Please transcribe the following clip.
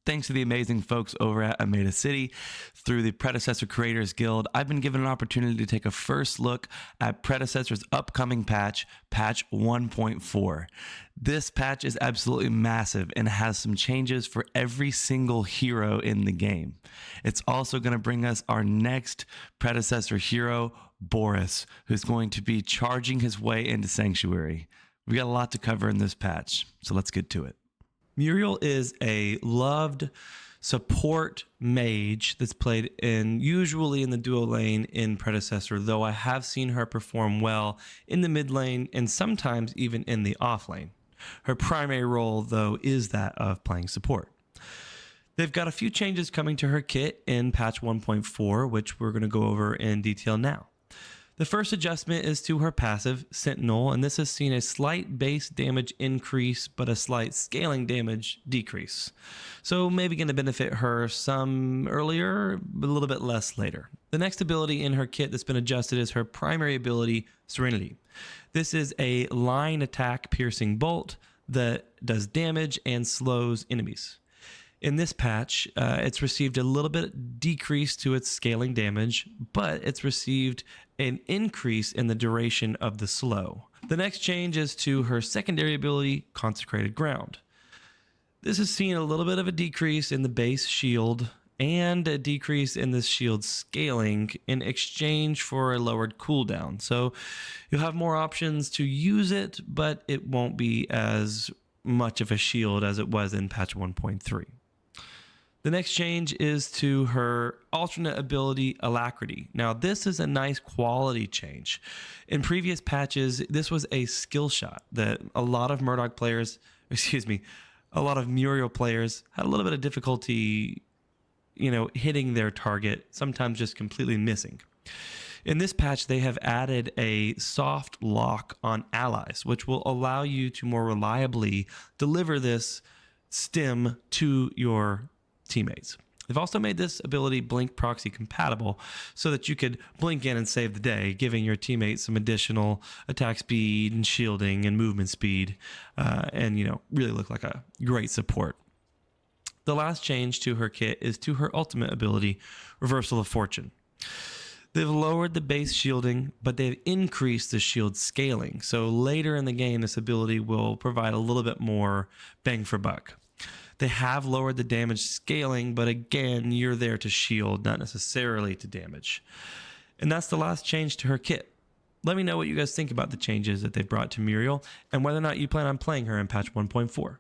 Thanks to the amazing folks over at Ameda City through the Predecessor Creators Guild, I've been given an opportunity to take a first look at Predecessor's upcoming patch, patch 1.4. This patch is absolutely massive and has some changes for every single hero in the game. It's also going to bring us our next Predecessor hero, Boris, who's going to be charging his way into Sanctuary. We got a lot to cover in this patch, so let's get to it. Muriel is a loved support mage that's played usually in the duo lane in Predecessor, though I have seen her perform well in the mid lane and sometimes even in the off lane. Her primary role, though, is that of playing support. They've got a few changes coming to her kit in patch 1.4, which we're going to go over in detail now. The first adjustment is to her passive, Sentinel, and this has seen a slight base damage increase, but a slight scaling damage decrease. So maybe going to benefit her some earlier, but a little bit less later. The next ability in her kit that's been adjusted is her primary ability, Serenity. This is a line attack piercing bolt that does damage and slows enemies. In this patch, it's received a little bit decrease to its scaling damage, but it's received an increase in the duration of the slow. The next change is to her secondary ability, Consecrated Ground. This has seen a little bit of a decrease in the base shield and a decrease in the shield scaling in exchange for a lowered cooldown. So you'll have more options to use it, but it won't be as much of a shield as it was in patch 1.3. The next change is to her alternate ability, Alacrity. Now, this is a nice quality change. In previous patches, this was a skill shot that a lot of Murdoch players, a lot of Muriel players had a little bit of difficulty, hitting their target, sometimes just completely missing. In this patch, they have added a soft lock on allies, which will allow you to more reliably deliver this stim to your teammates. They've also made this ability blink proxy compatible so that you could blink in and save the day, giving your teammates some additional attack speed and shielding and movement speed, and really look like a great support. The last change to her kit is to her ultimate ability, Reversal of Fortune. They've lowered the base shielding, but they've increased the shield scaling. So later in the game, this ability will provide a little bit more bang for buck. They have lowered the damage scaling, but again, you're there to shield, not necessarily to damage. And that's the last change to her kit. Let me know what you guys think about the changes that they've brought to Muriel and whether or not you plan on playing her in patch 1.4.